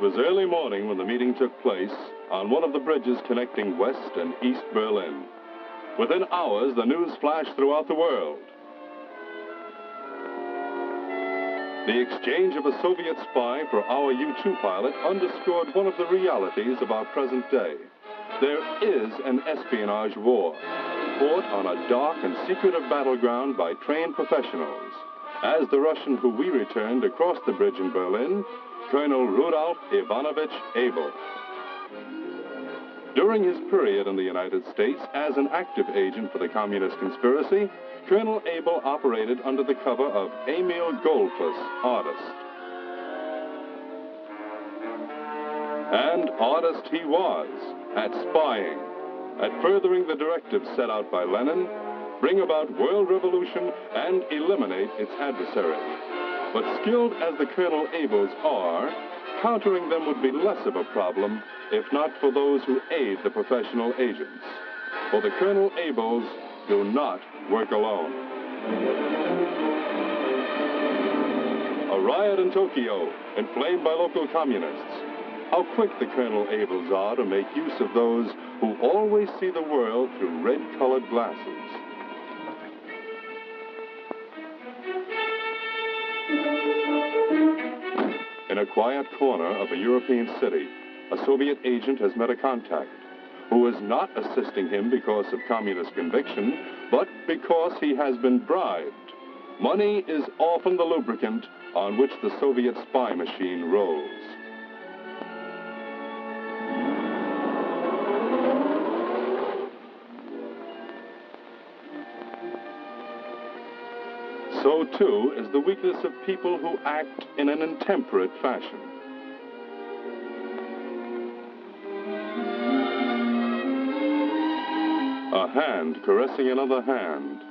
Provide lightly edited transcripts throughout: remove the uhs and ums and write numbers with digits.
was early morning when the meeting took place on one of the bridges connecting West and East Berlin. Within hours, the news flashed throughout the world. The exchange of a Soviet spy for our U-2 pilot underscored one of the realities of our present day. There is an espionage war, fought on a dark and secretive battleground by trained professionals, as the Russian who we returned across the bridge in Berlin, Colonel Rudolf Ivanovich Abel. During his period in the United States as an active agent for the communist conspiracy, Colonel Abel operated under the cover of Emil Goldfuss, artist. And artist he was, at spying, at furthering the directives set out by Lenin, bring about world revolution and eliminate its adversary. But skilled as the Colonel Abels are, countering them would be less of a problem if not for those who aid the professional agents. For the Colonel Abels do not work alone. A riot in Tokyo, inflamed by local communists. How quick the Colonel Abels are to make use of those who always see the world through red-colored glasses. In a quiet corner of a European city, a Soviet agent has met a contact who is not assisting him because of communist conviction, but because he has been bribed. Money is often the lubricant on which the Soviet spy machine rolls. So, too, is the weakness of people who act in an intemperate fashion. A hand caressing another hand.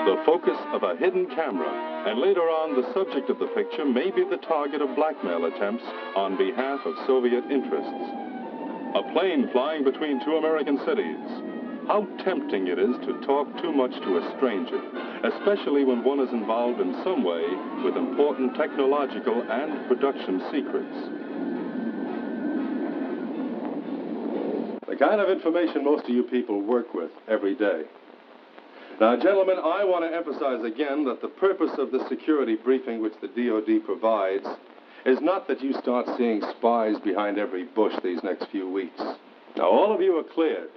The focus of a hidden camera, and later on the subject of the picture may be the target of blackmail attempts on behalf of Soviet interests. A plane flying between two American cities. How tempting it is to talk too much to a stranger, especially when one is involved in some way with important technological and production secrets. The kind of information most of you people work with every day. Now, gentlemen, I want to emphasize again that the purpose of the security briefing which the DOD provides is not that you start seeing spies behind every bush these next few weeks. Now, all of you are cleared.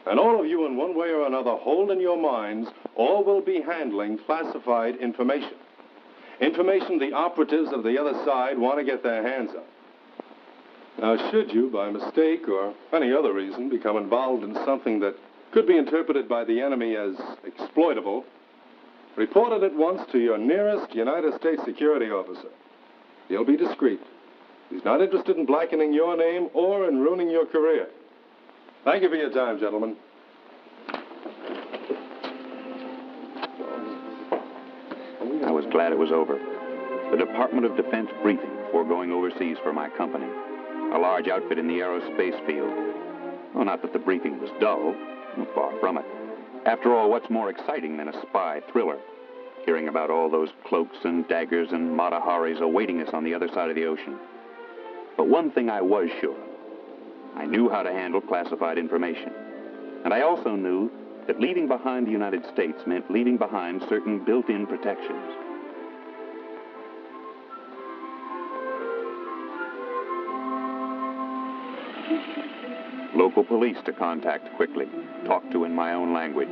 And all of you, in one way or another, hold in your minds, all will be handling classified information. Information the operatives of the other side want to get their hands on. Now, should you, by mistake or any other reason, become involved in something that could be interpreted by the enemy as exploitable, report it at once to your nearest United States security officer. He'll be discreet. He's not interested in blackening your name or in ruining your career. Thank you for your time, gentlemen. I was glad it was over. The Department of Defense briefing before going overseas for my company. A large outfit in the aerospace field. Well, not that the briefing was dull. Far from it. After all, what's more exciting than a spy thriller? Hearing about all those cloaks and daggers and Mata-Haris awaiting us on the other side of the ocean. But one thing I was sure of. I knew how to handle classified information. And I also knew that leaving behind the United States meant leaving behind certain built-in protections. Local police to contact quickly, talk to in my own language.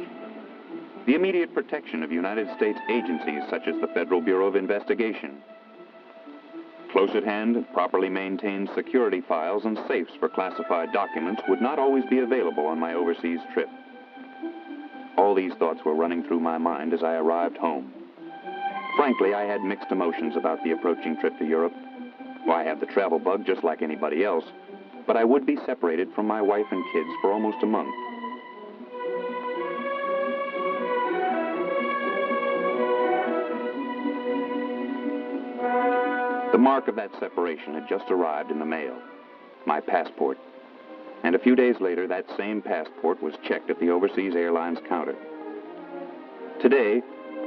The immediate protection of United States agencies such as the Federal Bureau of Investigation. Close at hand, properly maintained security files and safes for classified documents would not always be available on my overseas trip. All these thoughts were running through my mind as I arrived home. Frankly, I had mixed emotions about the approaching trip to Europe. Well, I have the travel bug just like anybody else, but I would be separated from my wife and kids for almost a month. The mark of that separation had just arrived in the mail, my passport. And a few days later, that same passport was checked at the Overseas Airlines counter. Today,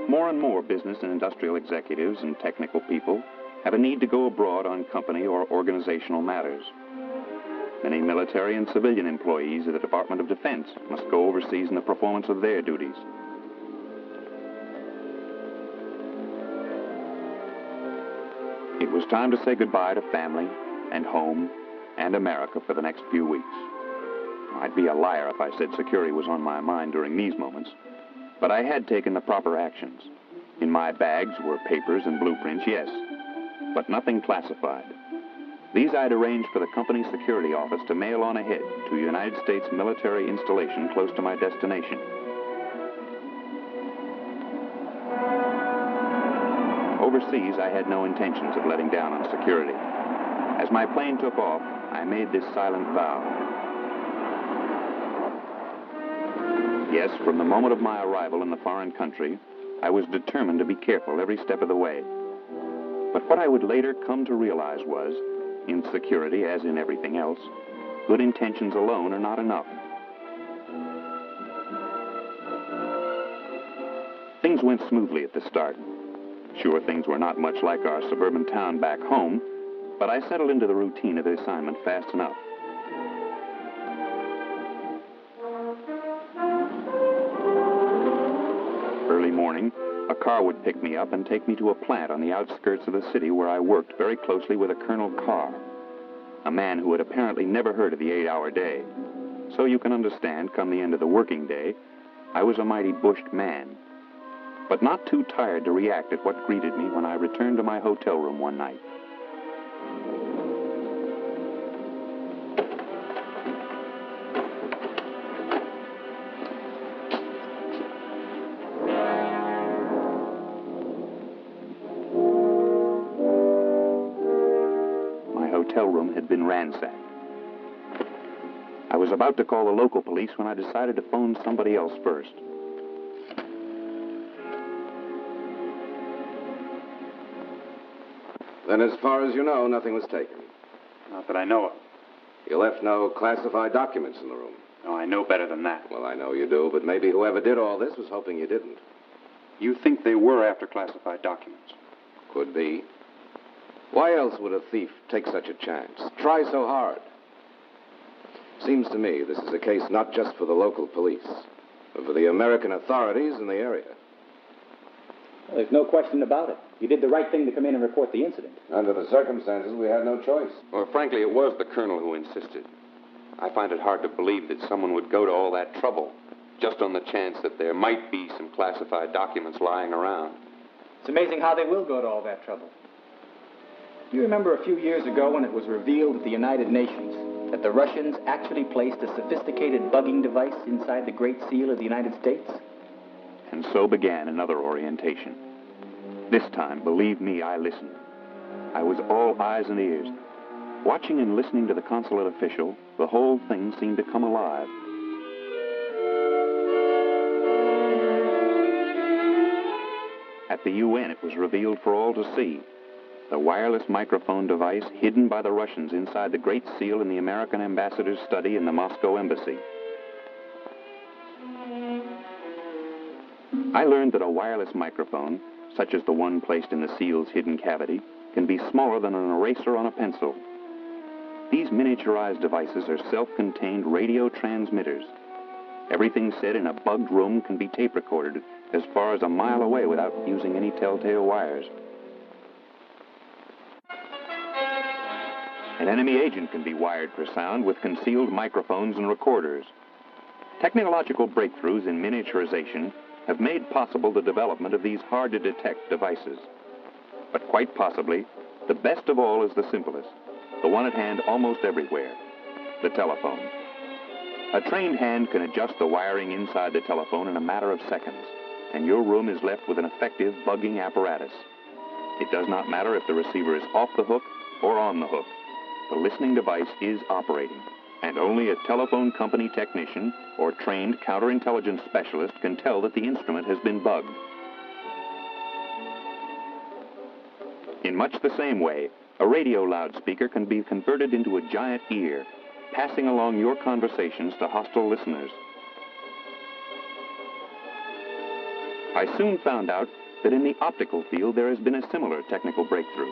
More and more business and industrial executives and technical people have a need to go abroad on company or organizational matters. Many military and civilian employees of the Department of Defense must go overseas in the performance of their duties. It was time to say goodbye to family and home and America for the next few weeks. I'd be a liar if I said security was on my mind during these moments, but I had taken the proper actions. In my bags were papers and blueprints, yes, but nothing classified. These I'd arranged for the company's security office to mail on ahead to a United States military installation close to my destination. Overseas, I had no intentions of letting down on security. As my plane took off, I made this silent vow. Yes, from the moment of my arrival in the foreign country, I was determined to be careful every step of the way. But what I would later come to realize was, in security, as in everything else, good intentions alone are not enough. Things went smoothly at the start. Sure, things were not much like our suburban town back home, but I settled into the routine of the assignment fast enough. Early morning, a car would pick me up and take me to a plant on the outskirts of the city where I worked very closely with a Colonel Carr, a man who had apparently never heard of the 8-hour day. So you can understand, come the end of the working day, I was a mighty bushed man, but not too tired to react at what greeted me when I returned to my hotel room one night. Hotel room had been ransacked. I was about to call the local police when I decided to phone somebody else first. Then, as far as you know, nothing was taken. Not that I know of. You left no classified documents in the room. No, I know better than that. Well, I know you do, but maybe whoever did all this was hoping you didn't. You think they were after classified documents? Could be. Why else would a thief take such a chance? Try so hard? Seems to me this is a case not just for the local police, but for the American authorities in the area. Well, there's no question about it. You did the right thing to come in and report the incident. Under the circumstances, we had no choice. Well, frankly, it was the colonel who insisted. I find it hard to believe that someone would go to all that trouble just on the chance that there might be some classified documents lying around. It's amazing how they will go to all that trouble. You remember a few years ago when it was revealed at the United Nations that the Russians actually placed a sophisticated bugging device inside the Great Seal of the United States? And so began another orientation. This time, believe me, I listened. I was all eyes and ears. Watching and listening to the consulate official, the whole thing seemed to come alive. At the UN, it was revealed for all to see. The wireless microphone device hidden by the Russians inside the Great Seal in the American ambassador's study in the Moscow embassy. I learned that a wireless microphone, such as the one placed in the seal's hidden cavity, can be smaller than an eraser on a pencil. These miniaturized devices are self-contained radio transmitters. Everything said in a bugged room can be tape recorded as far as a mile away without using any telltale wires. An enemy agent can be wired for sound with concealed microphones and recorders. Technological breakthroughs in miniaturization have made possible the development of these hard-to-detect devices. But quite possibly, the best of all is the simplest, the one at hand almost everywhere, the telephone. A trained hand can adjust the wiring inside the telephone in a matter of seconds, and your room is left with an effective bugging apparatus. It does not matter if the receiver is off the hook or on the hook. The listening device is operating, and only a telephone company technician or trained counterintelligence specialist can tell that the instrument has been bugged. In much the same way, a radio loudspeaker can be converted into a giant ear, passing along your conversations to hostile listeners. I soon found out that in the optical field there has been a similar technical breakthrough.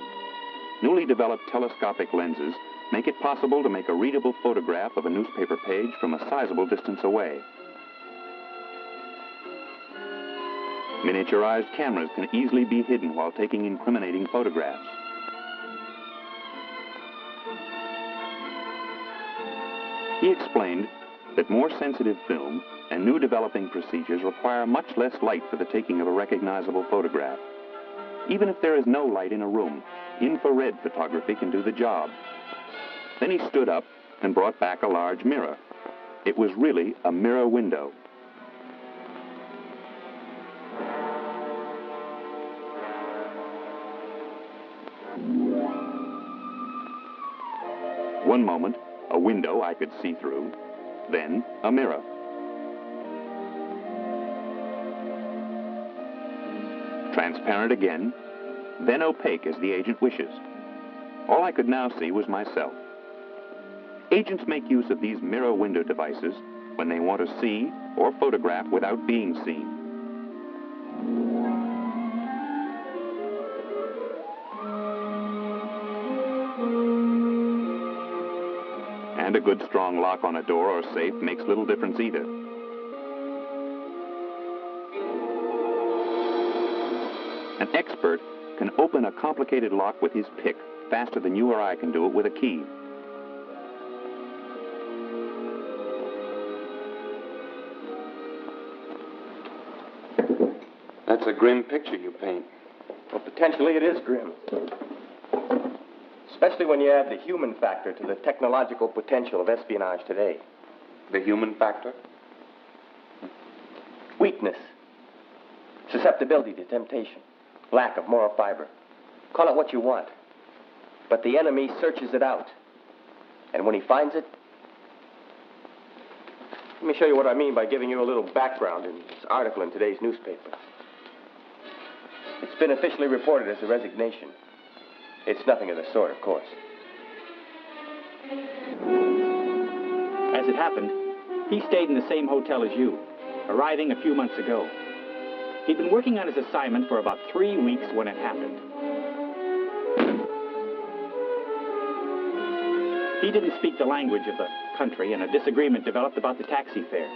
Newly developed telescopic lenses make it possible to make a readable photograph of a newspaper page from a sizable distance away. Miniaturized cameras can easily be hidden while taking incriminating photographs. He explained that more sensitive film and new developing procedures require much less light for the taking of a recognizable photograph. Even if there is no light in a room, infrared photography can do the job. Then he stood up and brought back a large mirror. It was really a mirror window. One moment, a window I could see through, then a mirror. Transparent again, then opaque as the agent wishes. All I could now see was myself. Agents make use of these mirror window devices when they want to see or photograph without being seen. And a good strong lock on a door or safe makes little difference either. An expert can open a complicated lock with his pick faster than you or I can do it with a key. That's a grim picture you paint. Well, potentially it is grim. Especially when you add the human factor to the technological potential of espionage today. The human factor? Weakness, susceptibility to temptation, lack of moral fiber. Call it what you want. But the enemy searches it out. And when he finds it... Let me show you what I mean by giving you a little background in this article in today's newspaper. It's been officially reported as a resignation. It's nothing of the sort, of course. As it happened, he stayed in the same hotel as you, arriving a few months ago. He'd been working on his assignment for about 3 weeks when it happened. He didn't speak the language of the country, and a disagreement developed about the taxi fare.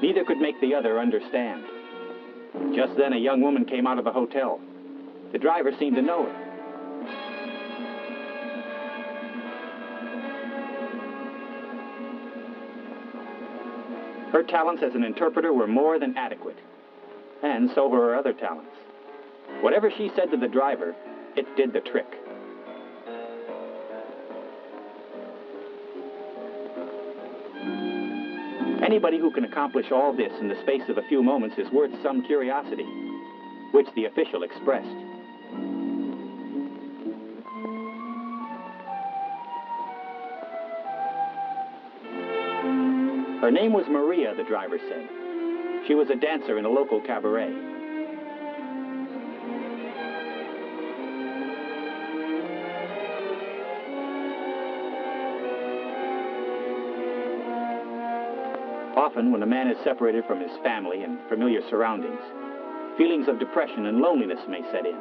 Neither could make the other understand. Just then, a young woman came out of the hotel. The driver seemed to know her. Her talents as an interpreter were more than adequate, and so were her other talents. Whatever she said to the driver, it did the trick. Anybody who can accomplish all this in the space of a few moments is worth some curiosity, which the official expressed. Her name was Maria, the driver said. She was a dancer in a local cabaret. Often, when a man is separated from his family and familiar surroundings, feelings of depression and loneliness may set in.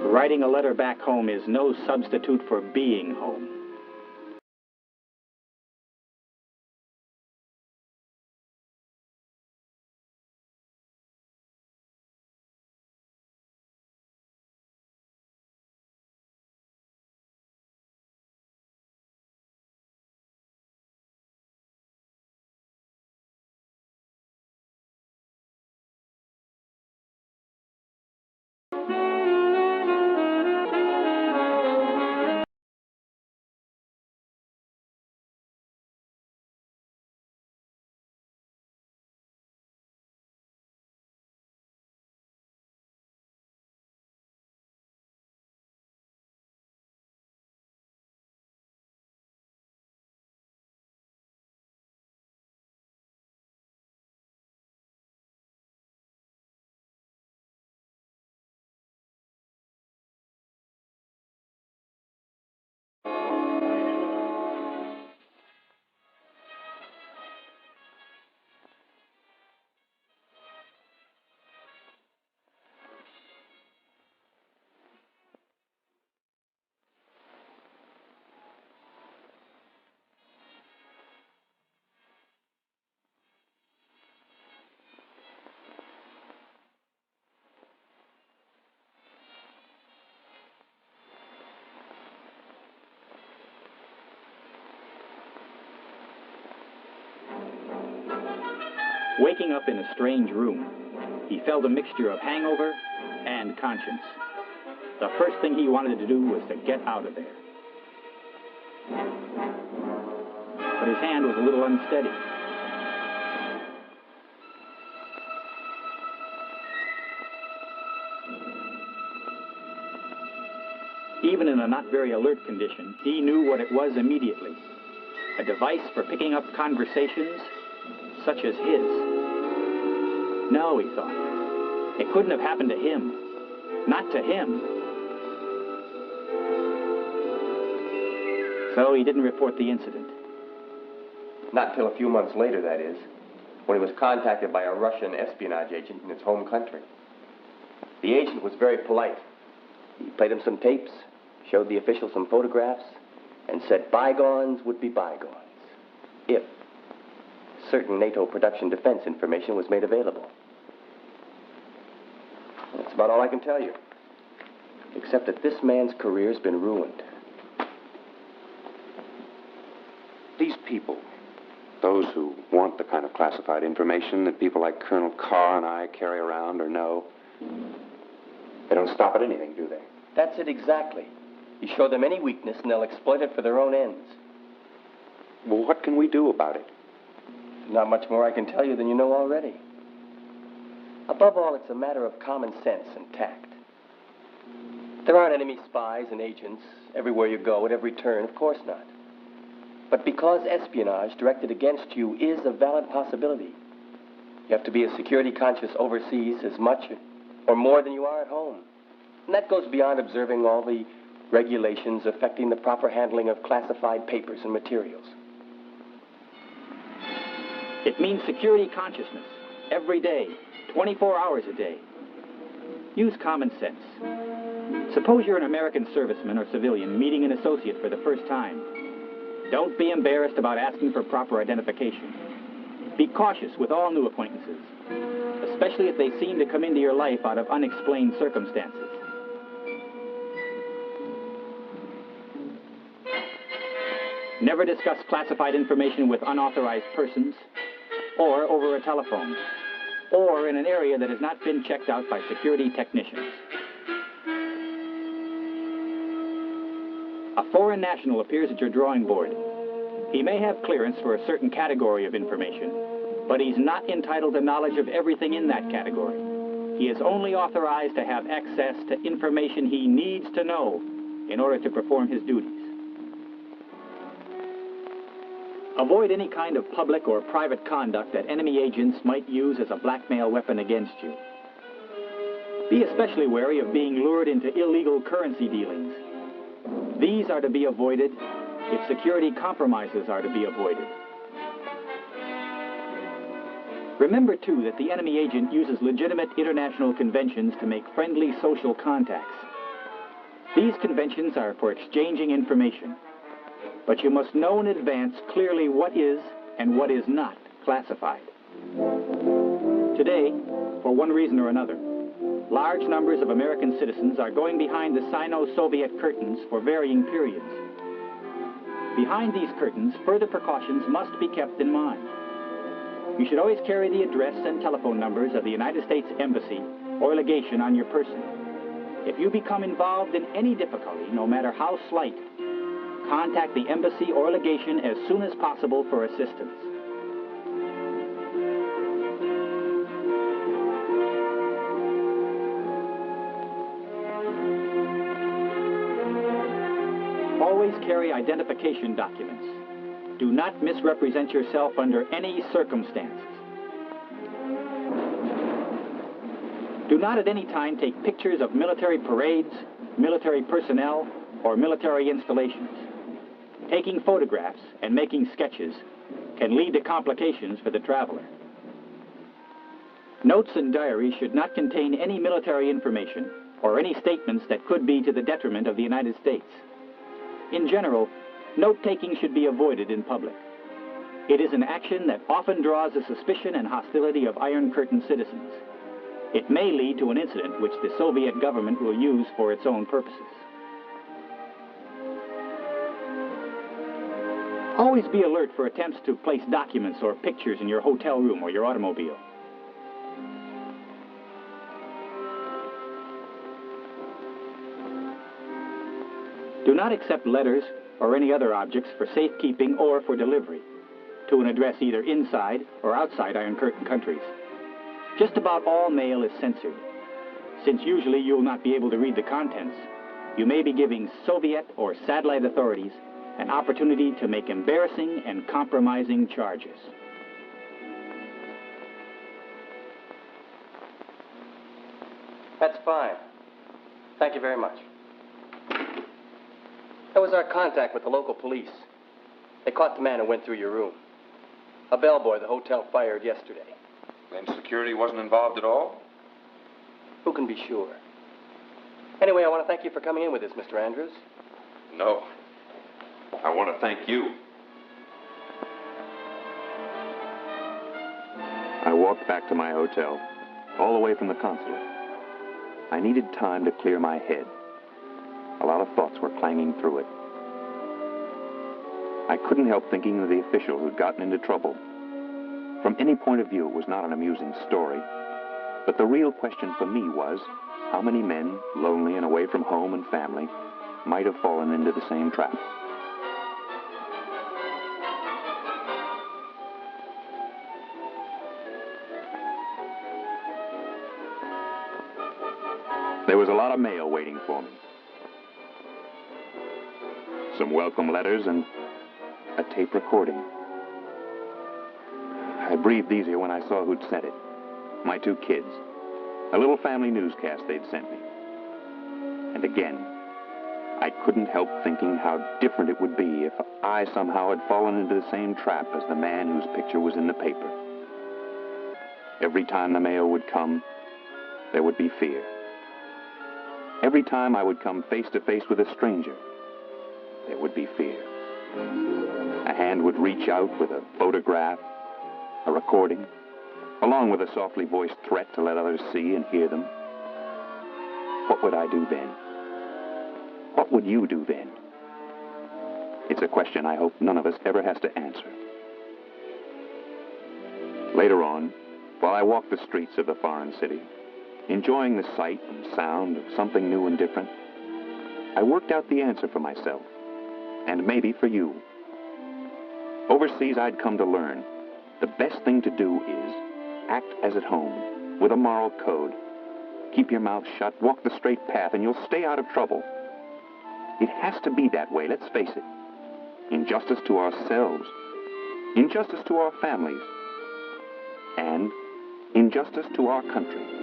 Writing a letter back home is no substitute for being home. Waking up in a strange room, he felt a mixture of hangover and conscience. The first thing he wanted to do was to get out of there. But his hand was a little unsteady. Even in a not very alert condition, he knew what it was immediately. A device for picking up conversations such as his. No, he thought. It couldn't have happened to him. Not to him. So he didn't report the incident. Not till a few months later, that is, when he was contacted by a Russian espionage agent in his home country. The agent was very polite. He played him some tapes, showed the official some photographs, and said bygones would be bygones if certain NATO production defense information was made available. That's about all I can tell you, except that this man's career's been ruined. These people, those who want the kind of classified information that people like Colonel Carr and I carry around or know, they don't stop at anything, do they? That's it exactly. You show them any weakness and they'll exploit it for their own ends. Well, what can we do about it? Not much more I can tell you than you know already. Above all, it's a matter of common sense and tact. There aren't enemy spies and agents everywhere you go at every turn, of course not. But because espionage directed against you is a valid possibility, you have to be as security conscious overseas as much or more than you are at home. And that goes beyond observing all the regulations affecting the proper handling of classified papers and materials. It means security consciousness every day, 24 hours a day. Use common sense. Suppose you're an American serviceman or civilian meeting an associate for the first time. Don't be embarrassed about asking for proper identification. Be cautious with all new acquaintances, especially if they seem to come into your life out of unexplained circumstances. Never discuss classified information with unauthorized persons, or over a telephone, or in an area that has not been checked out by security technicians. A foreign national appears at your drawing board. He may have clearance for a certain category of information, but he's not entitled to knowledge of everything in that category. He is only authorized to have access to information he needs to know in order to perform his duties. Avoid any kind of public or private conduct that enemy agents might use as a blackmail weapon against you. Be especially wary of being lured into illegal currency dealings. These are to be avoided if security compromises are to be avoided. Remember, too, that the enemy agent uses legitimate international conventions to make friendly social contacts. These conventions are for exchanging information, but you must know in advance clearly what is and what is not classified. Today, for one reason or another, large numbers of American citizens are going behind the Sino-Soviet curtains for varying periods. Behind these curtains, further precautions must be kept in mind. You should always carry the address and telephone numbers of the United States Embassy or legation on your person. If you become involved in any difficulty, no matter how slight, contact the embassy or legation as soon as possible for assistance. Always carry identification documents. Do not misrepresent yourself under any circumstances. Do not at any time take pictures of military parades, military personnel, or military installations. Taking photographs and making sketches can lead to complications for the traveler. Notes and diaries should not contain any military information or any statements that could be to the detriment of the United States. In general, note-taking should be avoided in public. It is an action that often draws the suspicion and hostility of Iron Curtain citizens. It may lead to an incident which the Soviet government will use for its own purposes. Always be alert for attempts to place documents or pictures in your hotel room or your automobile. Do not accept letters or any other objects for safekeeping or for delivery to an address either inside or outside Iron Curtain countries. Just about all mail is censored. Since usually you will not be able to read the contents, you may be giving Soviet or satellite authorities an opportunity to make embarrassing and compromising charges. That's fine. Thank you very much. That was our contact with the local police. They caught the man who went through your room. A bellboy the hotel fired yesterday. Then security wasn't involved at all? Who can be sure? Anyway, I want to thank you for coming in with us, Mr. Andrews. No. I want to thank you. I walked back to my hotel, all the way from the consulate. I needed time to clear my head. A lot of thoughts were clanging through it. I couldn't help thinking of the official who'd gotten into trouble. From any point of view, it was not an amusing story. But the real question for me was, how many men, lonely and away from home and family, might have fallen into the same trap? There was a lot of mail waiting for me. Some welcome letters and a tape recording. I breathed easier when I saw who'd sent it. My two kids. A little family newscast they'd sent me. And again, I couldn't help thinking how different it would be if I somehow had fallen into the same trap as the man whose picture was in the paper. Every time the mail would come, there would be fear. Every time I would come face to face with a stranger, there would be fear. A hand would reach out with a photograph, a recording, along with a softly voiced threat to let others see and hear them. What would I do then? What would you do then? It's a question I hope none of us ever has to answer. Later on, while I walked the streets of the foreign city, enjoying the sight and sound of something new and different, I worked out the answer for myself, and maybe for you. Overseas, I'd come to learn the best thing to do is act as at home, with a moral code. Keep your mouth shut, walk the straight path, and you'll stay out of trouble. It has to be that way, let's face it. Injustice to ourselves, injustice to our families, and injustice to our country.